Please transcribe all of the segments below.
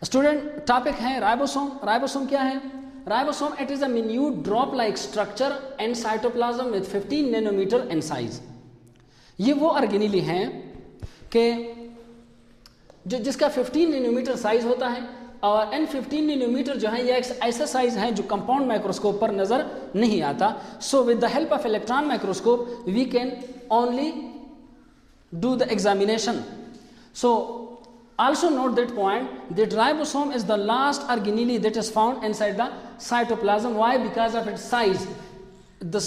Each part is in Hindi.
स्टूडेंट टॉपिक है राइबोसोम। राइबोसोम क्या है? Ribosome it is a minute drop like structure and cytoplasm with 15 nanometre in size. ये वो ऑर्गेनेली हैं कि जिसका 15 नैनोमीटर साइज होता है और एन 15 नैनोमीटर जो है ये एक ऐसा साइज है जो कंपाउंड माइक्रोस्कोप पर नजर नहीं आता। So with the help of electron microscope we can only do the examination. So also note that point that ribosome is the last organelle that is found inside the cytoplasm. Why? Because of its size.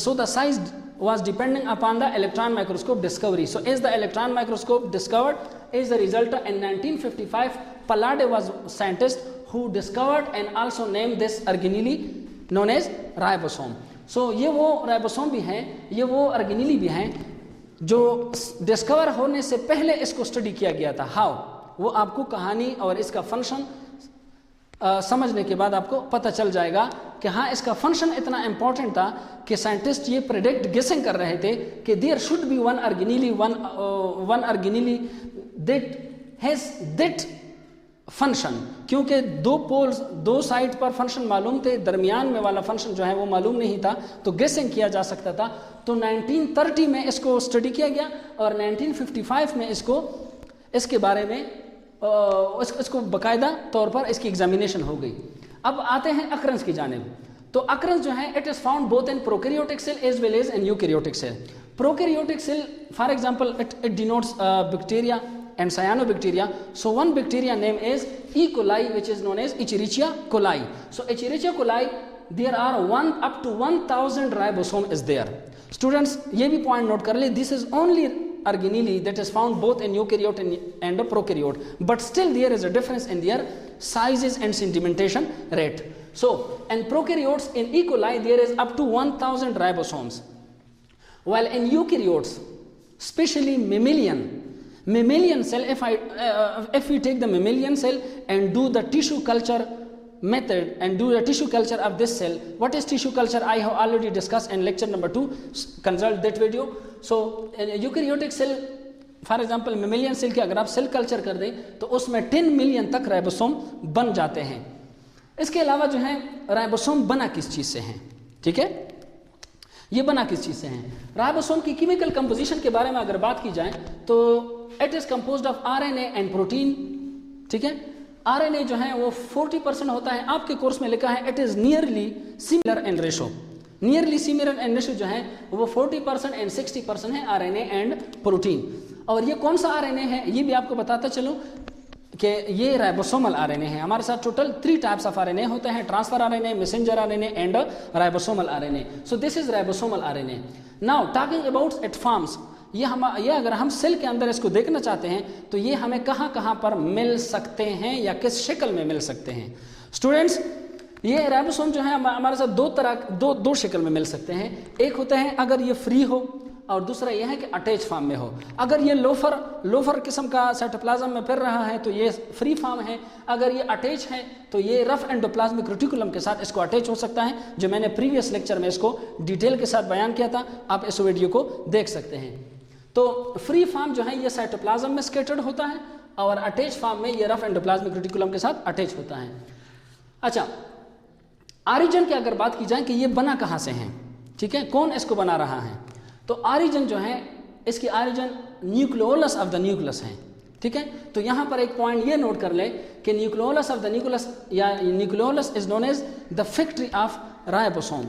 So the size was depending upon the electron microscope discovery. So as the electron microscope discovered is the result in 1955 Palade was scientist who discovered and also named this organelle known as ribosome. So ये वो ribosome भी हैं, ये वो organelle भी हैं जो डिस्कवर होने से पहले इसको स्टडी किया गया था। हाउ? वो आपको कहानी और इसका फंक्शन समझने के बाद आपको पता चल जाएगा कि हाँ इसका फंक्शन इतना इंपॉर्टेंट था कि साइंटिस्ट ये प्रेडिक्ट गेसिंग कर रहे थे कि there should be one organelle that has that function. क्योंकि दो पोल्स दो साइड पर फंक्शन मालूम थे, दरमियान में वाला फंक्शन जो है वो मालूम नहीं था, तो गेसिंग किया जा सकता था। तो 1930 में इसको स्टडी किया गया और 1955 में इसके बारे में इसको बाकायदा तौर पर इसकी एग्जामिनेशन हो गई। अब आते हैं अक्रंस की जानिब। तो अक्रंस जो है it is found both in prokaryotic cell as well as in eukaryotic cell. Prokaryotic cell for example it denotes bacteria and cyanobacteria. So one bacteria name is E. coli which is known as Escherichia coli. So Escherichia coli there are up to 1000 ribosome is there. Students ये भी point note कर ले, this is only organelle that is found both in eukaryote and prokaryote, but still there is a difference in their sizes and sedimentation rate. So in prokaryotes in E. coli there is up to 1000 ribosomes, while in eukaryotes especially mammalian cell, if we take the mammalian cell and do the tissue culture method and do the tissue culture of this cell. What is tissue culture? I have already discussed in lecture number 2, consult that video. So in eukaryotic cell for example mammalian cell के अगर आप सेल कल्चर कर दें तो उसमें 10 मिलियन तक राइबोसोम बन जाते हैं। इसके अलावा जो है राइबोसोम बना किस चीज़ से हैं? ठीक है, ये बना किस चीज़ से हैं? राइबोसोम की केमिकल कंपोजिशन के बारे में अगर बात की जाए तो it is composed of RNA and protein. ठीक है, आरएनए जो है वो 40% होता है। आपके कोर्स में लिखा है it is nearly similar in ratio. Nearly similar in ratio जो है वो 40% एंड 60% है आरएनए एंड प्रोटीन। और ये कौन सा आरएनए है ये भी आपको बताता चलूँ कि ये राइबोसोमल आरएनए है। हमारे साथ टोटल 3 टाइप्स ऑफ आरएनए होते हैं, transfer RNA, messenger RNA and ribosomal RNA. So this is ribosomal RNA. Now talking about it forms, ये अगर हम सेल के अंदर इसको देखना चाहते हैं तो ये हमें कहाँ पर मिल सकते हैं या किस शक्ल में मिल सकते हैं? स्टूडेंट्स ये राइबोसोम जो है हमारे साथ दो शक्ल में मिल सकते हैं। एक होता है अगर ये फ्री हो और दूसरा यह है कि अटैच फॉर्म में हो। अगर ये लोफर किस्म का साइटोप्लाज्म में फिर रहा है तो ये फ्री फॉर्म है। अगर ये अटैच है तो ये रफ एंडोप्लाज्मिक रेटिकुलम के साथ इसको अटैच हो सकता है, जो मैंने प्रीवियस लेक्चर में इसको डिटेल के साथ बयान किया था, आप इस वीडियो को देख सकते हैं। तो फ्री फॉर्म जो है ये साइटोप्लाज्म में स्कैटर्ड होता है और अटैच फॉर्म में ये रफ एंडोप्लाज्मिक रेटिकुलम के साथ अटैच होता है। अच्छा, ऑरिजिन की अगर बात की जाए कि ये बना कहाँ से हैं, ठीक है, कौन इसको बना रहा है, तो ऑरिजिन जो है इसकी origin nucleolus of the nucleus है। ठीक है, तो यहाँ पर एक पॉइंट ये नोट कर ले कि न्यूक्लियोलस ऑफ द न्यूक्लियस या nucleolus is known as the factory of ribosome.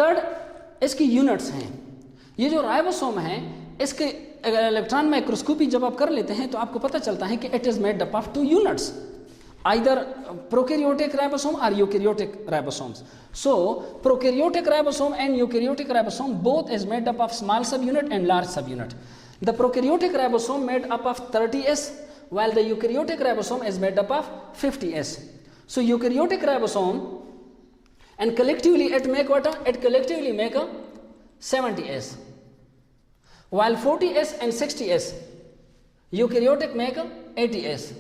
Third इसकी यूनिट्स हैं। ये जो राइबोसोम है इसके इलेक्ट्रॉन माइक्रोस्कोपी जब आप कर लेते हैं तो आपको पता चलता है कि it is made up of 2 units, either prokaryotic ribosome or eukaryotic ribosomes. So prokaryotic ribosome and eukaryotic ribosome both is made up of small subunit and large subunit. The prokaryotic ribosome made up of 30S while the eukaryotic ribosome is made up of 50S. So eukaryotic ribosome and collectively it make what? It collectively make a 70S while 40S and 60S eukaryotic make a 80S.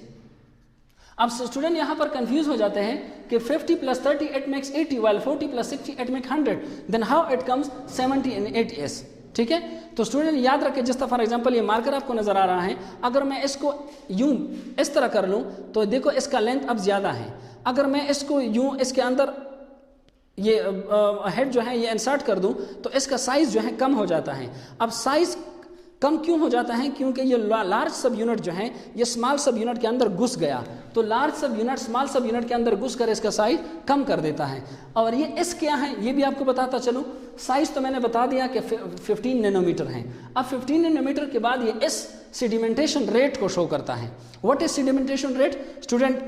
अब स्टूडेंट यहाँ पर कंफ्यूज हो जाते हैं कि 50 + 30 it makes 80 while 40 + 60 it make 100, then how it comes 70 and 80S? ठीक है। तो स्टूडेंट याद रखें, जिस तरह फॉर एग्जांपल ये मार्कर आपको नजर आ रहा है, अगर मैं इसको यूं इस तरह कर लूं तो देखो इसका लेंथ अब ज्यादा है। अगर मैं इसको यूं इसके अंदर ये हेड जो है ये इंसर्ट कर दूं तो इसका साइज जो है कम हो जाता है। अब साइज कम क्यों हो जाता है? क्योंकि ये लार्ज सब यूनिट जो है ये स्मॉल सब यूनिट के अंदर घुस गया, तो लार्ज सब यूनिट स्मॉल सब यूनिट के अंदर घुस कर इसका साइज कम कर देता है। और ये एस क्या है ये भी आपको बताता चलूं। साइज तो मैंने बता दिया कि 15 नैनोमीटर है। अब 15 नैनोमीटर के बाद ये एस सेडिमेंटेशन रेट को शो करता है। What is sedimentation rate? Student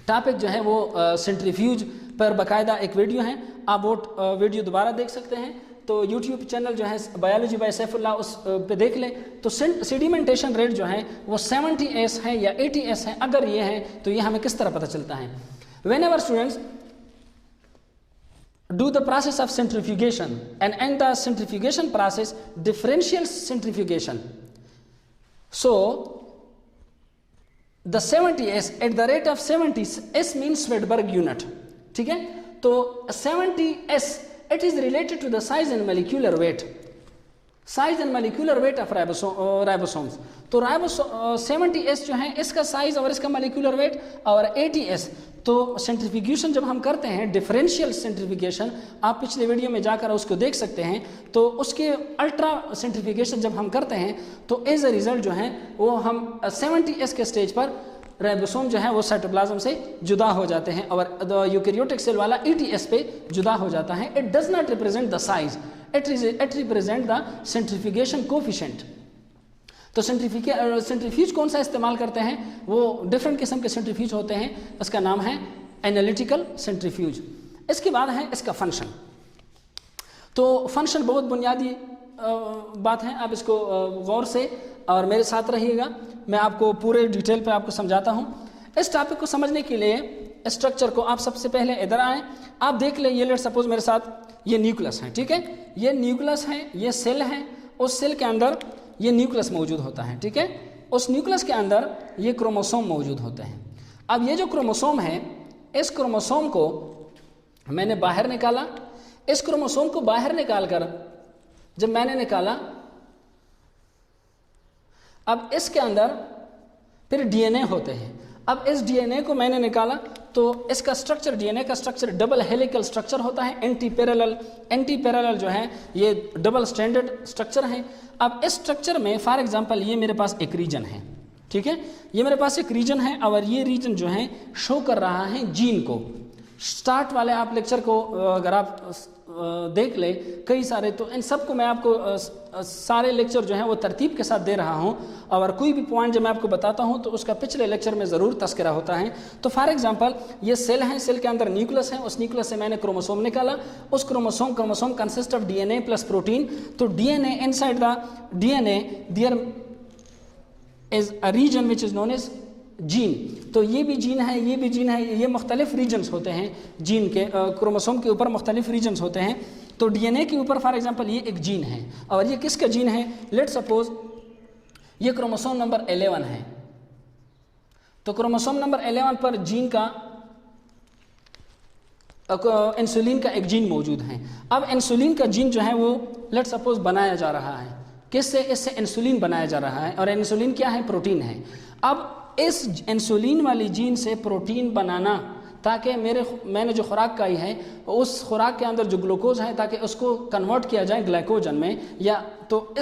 topic जो है वो सेंट्रीफ्यूज पर बाकायदा एक वीडियो है, आप वो वीडियो दोबारा देख सकते हैं। तो YouTube चैनल जो है बायोलॉजी बाय सैफुल्लाह उस पे देख लें। तो सेडिमेंटेशन रेट जो है वो 70s है या 80s है। अगर ये है तो ये हमें किस तरह पता चलता है? Whenever students do the process of centrifugation and in the centrifugation process differential centrifugation, so the 70s at the rate of 70s means Swedberg unit, ठीक है। तो 70s it is related to the size and molecular weight, size and molecular weight of ribosomes। तो 70s जो है इसका साइज और इसका molecular weight, और 80s तो सेंट्रीफ्यूगेशन जब हम करते हैं डिफरेंशियल सेंट्रीफ्यूगेशन, आप पिछले वीडियो में जाकर उसको देख सकते हैं। तो उसके अल्ट्रा सेंट्रीफ्यूगेशन जब हम करते हैं तो एज अ रिजल्ट जो है वो हम 70s के स्टेज पर राइबोसोम जो है वो साइटोप्लाज्म से जुदा हो जाते हैं और यूकैरियोटिक सेल वाला 80s पे जुदा हो जाता है। It does not represent the size, it represent the centrifugation coefficient. तो सेंट्रीफ्यूज कौन सा इस्तेमाल करते हैं? वो डिफरेंट किस्म के सेंट्रीफ्यूज होते हैं, उसका नाम है एनालिटिकल सेंट्रीफ्यूज। इसके बाद है इसका फंक्शन। तो फंक्शन बहुत बुनियादी बात है, आप इसको गौर से और मेरे साथ रहिएगा, मैं आपको पूरे डिटेल पे आपको समझाता हूँ। इस टॉपिक को समझने के लिए स्ट्रक्चर को आप सबसे पहले इधर आएँ, आप देख लें। ये लेट सपोज मेरे साथ ये न्यूक्लियस है, ठीक है। ये न्यूक्लियस है, ये सेल है, उस सेल के अंदर ये न्यूक्लियस मौजूद होता है, ठीक है। उस न्यूक्लियस के अंदर ये क्रोमोसोम मौजूद होते हैं। अब ये जो क्रोमोसोम है, इस क्रोमोसोम को मैंने बाहर निकाला। इस क्रोमोसोम को बाहर निकाल कर जब मैंने निकाला, अब इसके अंदर फिर डीएनए होते हैं। अब इस डीएनए को मैंने निकाला तो इसका स्ट्रक्चर, डीएनए का स्ट्रक्चर डबल हेलिकल स्ट्रक्चर होता है, एंटी पैरेलल जो है ये डबल स्ट्रैंडेड स्ट्रक्चर है। अब इस स्ट्रक्चर में फॉर एग्जांपल ये मेरे पास एक रीजन है, ठीक है। ये मेरे पास एक रीजन है और ये रीजन जो है शो कर रहा है जीन को। स्टार्ट वाले आप लेक्चर को अगर आप देख ले कई सारे, तो इन सब को मैं आपको सारे लेक्चर जो हैं वो तरतीब के साथ दे रहा हूं, और कोई भी पॉइंट जब मैं आपको बताता हूं तो उसका पिछले लेक्चर में ज़रूर तस्करा होता है। तो फॉर एग्जांपल ये सेल है, सेल के अंदर न्यूक्लियस है, उस न्यूक्लियस से मैंने क्रोमोसोम निकाला। उस chromosome consist of DNA plus protein. तो DNA inside the DNA there is a region which is known as gene. तो ये भी जीन है, ये भी जीन है, ये मुख्तलिफ रीजन्स होते हैं जीन के। क्रोमोसोम के ऊपर मुख्तलिफ रीजन्स होते हैं। तो डीएनए के ऊपर फॉर एग्जांपल ये एक जीन है, और ये किसका जीन है? लेट सपोज ये क्रोमोसोम नंबर 11 है। तो क्रोमोसोम नंबर 11 पर जीन का इंसुलिन का एक जीन मौजूद है। अब इंसुलिन का जीन जो है वो लेट सपोज बनाया जा रहा है, किससे? इससे इंसुलिन बनाया जा रहा है, और इंसुलिन क्या है? प्रोटीन है। अब इस इंसुलिन वाली जीन से प्रोटीन बनाना, ताकि मैंने जो खुराक खाई है उस खुराक के अंदर जो ग्लूकोज है ताकि उसको कन्वर्ट किया जाए ग्लाइकोजन में, या तो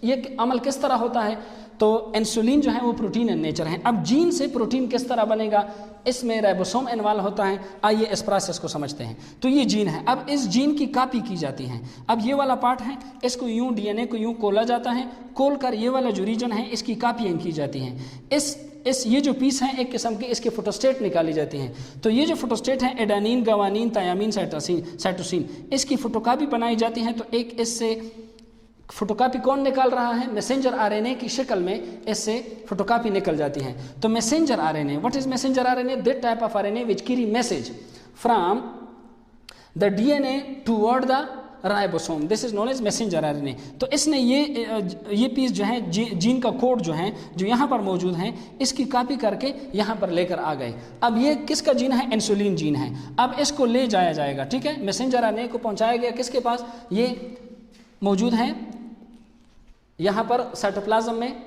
ये अमल किस तरह होता है? तो इंसुलिन जो है वो प्रोटीन इन नेचर है। अब जीन से प्रोटीन किस तरह बनेगा? इसमें राइबोसोम इन्वॉल्व होता है। आइए इस प्रोसेस को समझते हैं। तो ये जीन है, अब इस जीन की कॉपी की जाती है। अब ये वाला पार्ट है, इसको यूं डीएनए को यूं खोला जाता है, खोल कर ये वाला जो रीजन है इसकी कॉपियाँ की जाती हैं। ये जो पीस है एक किस्म की, इसके फोटोस्टेट निकाली जाती हैं। तो ये जो फोटोस्टेट है एडेनिन, गवानीन, थायामीन, साइटोसिन, इसकी फोटोकॉपी बनाई जाती है। तो एक इससे फोटोकॉपी कौन निकाल रहा है? मैसेंजर आरएनए की शक्ल में इससे फोटोकॉपी निकल जाती है। तो messenger RNA, what is messenger RNA? That type of RNA which carry message from the DNA toward the ribosome, this is known as messenger RNA. तो इसने ये पीस जो है जीन का कोड जो है जो यहाँ पर मौजूद है इसकी कॉपी करके यहाँ पर लेकर आ गए। अब ये किसका जीन है? इंसुलिन जीन है। अब इसको ले जाया जाएगा, ठीक है। मैसेंजर आरएनए को पहुँचाया गया किसके पास? ये मौजूद हैं यहाँ पर साइटोप्लाज्म में।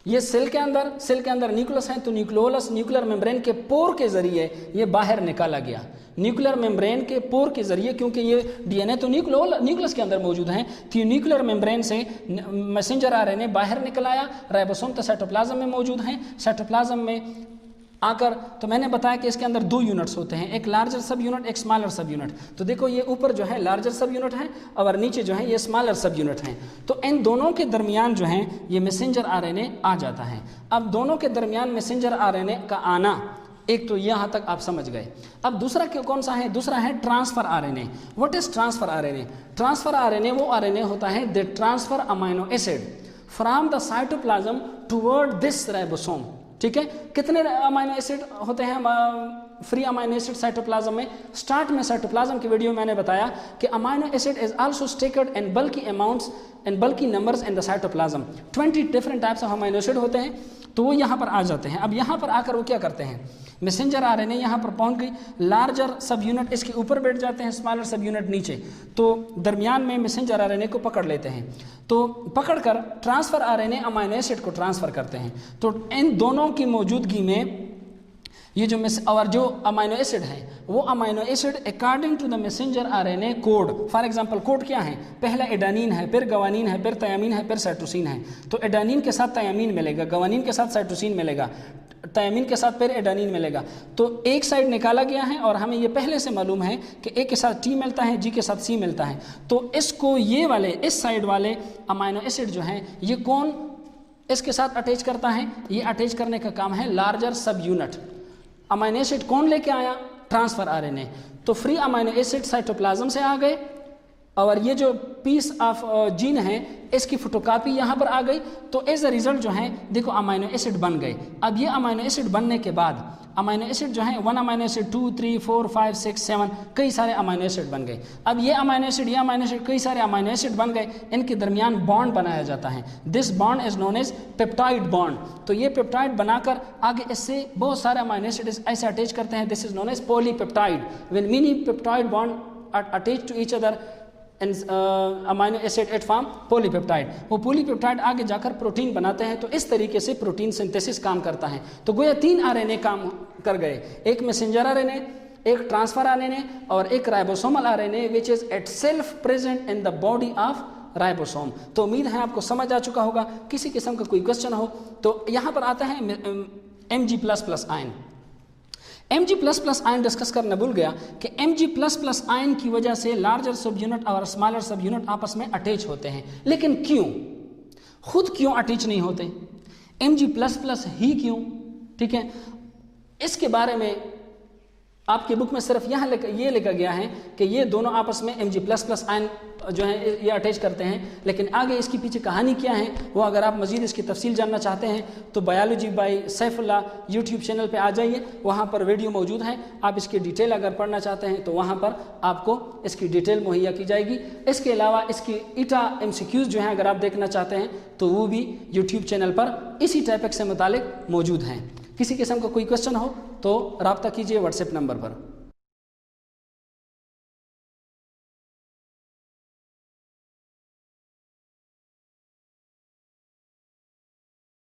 ये सेल के अंदर न्यूक्लियस है, तो न्यूक्लियोलस न्यूक्लियर मेम्ब्रेन के पोर के जरिए ये बाहर निकाला गया। न्यूक्लियर मेम्ब्रेन के पोर के जरिए, क्योंकि ये डीएनए तो न्यूक्लियस के अंदर मौजूद है, तो ये न्यूक्लियर मेम्ब्रेन से मैसेंजर आरएनए बाहर निकल आया। राइबोसोम तो साइटोप्लाज्म में मौजूद हैं। साइटोप्लाज्म में आकर, तो मैंने बताया कि इसके अंदर 2 यूनिट्स होते हैं, एक लार्जर सब यूनिट, एक स्मॉलर सब यूनिट। तो देखो ये ऊपर जो है लार्जर सब यूनिट है और नीचे जो है ये स्मॉलर सब यूनिट है। तो इन दोनों के दरमियान जो है ये मैसेंजर आरएनए आ जाता है। अब दोनों के दरमियान मैसेंजर आरएनए का आना, एक तो यहाँ तक आप समझ गए। अब दूसरा कौन सा है? दूसरा है transfer RNA. What is transfer RNA? Transfer RNA वो आरएनए होता है that transfer amino acid from the cytoplasm toward this ribosome. ठीक है, कितने अमाइनो एसिड होते हैं फ्री अमाइनो एसिड साइटोप्लाज्म में? स्टार्ट में साइटोप्लाज्म की वीडियो में मैंने बताया कि amino acid is also stacked in bulky amounts and bulky numbers in the cytoplasm. 20 different types of amino acid होते हैं, तो वो यहाँ पर आ जाते हैं। अब यहाँ पर आकर वो क्या करते हैं? मैसेंजर आरएनए यहाँ पर पहुँच गई, लार्जर सब यूनिट इसके ऊपर बैठ जाते हैं, स्मॉलर सब यूनिट नीचे, तो दरमियान में मैसेंजर आरएनए को पकड़ लेते हैं। तो पकड़कर ट्रांसफर आरएनए अमाइनो एसिड को ट्रांसफर करते हैं। तो इन दोनों की मौजूदगी में ये जो अमाइनो एसिड है वो amino acid according to the messenger RNA code, for example code क्या है? पहला एडानिन है, फिर गवानीन है, फिर थायामीन है, फिर साइटोसिन है। तो एडानिन के साथ थायामीन मिलेगा, गवानीन के साथ साइटोसिन मिलेगा, थायामीन के साथ फिर एडानिन मिलेगा। तो एक साइड निकाला गया है और हमें ये पहले से मालूम है कि ए के साथ टी मिलता है, जी के साथ सी मिलता है। तो इसको ये वाले इस साइड वाले अमाइनो एसिड जो हैं ये कौन इसके साथ अटैच करता है? ये अटैच करने का काम है लार्जर सब यूनिट। अमाइनो एसिड कौन लेके आया? Transfer RNA. तो फ्री अमाइनो एसिड साइटोप्लाज्म से आ गए और ये जो पीस ऑफ जीन है इसकी फोटोकॉपी यहाँ पर आ गई। तो एज अ रिजल्ट जो है देखो अमाइनो एसिड बन गए। अब ये अमाइनो एसिड बनने के बाद अमाइनो एसिड जो है 1 अमाइनो एसिड 2 3 4 5 6 7 कई सारे अमाइनो एसिड बन गए। अब ये अमाइनो एसिड कई सारे अमाइनो एसिड बन गए, इनके दरमियान बॉन्ड बनाया जाता है। This bond is known as peptide bond. तो ये पेप्टाइड बनाकर आगे इससे बहुत सारे अमाइनो एसिड ऐसे अटैच करते हैं। This is known as polypeptide. When many peptide bond are attached to each other amino acid at form polypeptide. वो पॉलीपेप्टाइड आगे जाकर प्रोटीन बनाते हैं। तो इस तरीके से प्रोटीन सिंथेसिस काम करता है। तो गोया 3 आरएनए काम कर गए, एक मैसेंजर आरएनए, एक ट्रांसफर आरएनए और एक ribosomal RNA which is it self present in the body of ribosome. तो उम्मीद है आपको समझ आ चुका होगा। किसी किस्म का कोई क्वेश्चन हो तो यहाँ पर आता है Mg++ ion. Mg++ ion discuss करना भूल गया कि Mg++ आयन की वजह से लार्जर सब यूनिट और स्मॉलर सब यूनिट आपस में अटैच होते हैं। लेकिन क्यों? खुद क्यों अटैच नहीं होते? Mg++ ही क्यों? ठीक है, इसके बारे में आपकी बुक में सिर्फ यहाँ ये लिखा गया है कि ये दोनों आपस में Mg++ आयन जो है ये अटैच करते हैं। लेकिन आगे इसकी पीछे कहानी क्या है वो अगर आप मज़ीद इसकी तफसील जानना चाहते हैं तो biology by Saifullah YouTube channel पे आ जाइए, वहाँ पर वीडियो मौजूद है। आप इसकी डिटेल अगर पढ़ना चाहते हैं तो वहाँ पर आपको इसकी डिटेल मुहैया की जाएगी। इसके अलावा इसकी ईटा MCQs जो हैं अगर आप देखना चाहते हैं तो वो भी यूट्यूब चैनल पर इसी टॉपिक से मुतालिक मौजूद हैं। किसी किस्म का कोई क्वेश्चन हो तो रब्ता कीजिए व्हाट्सएप नंबर पर।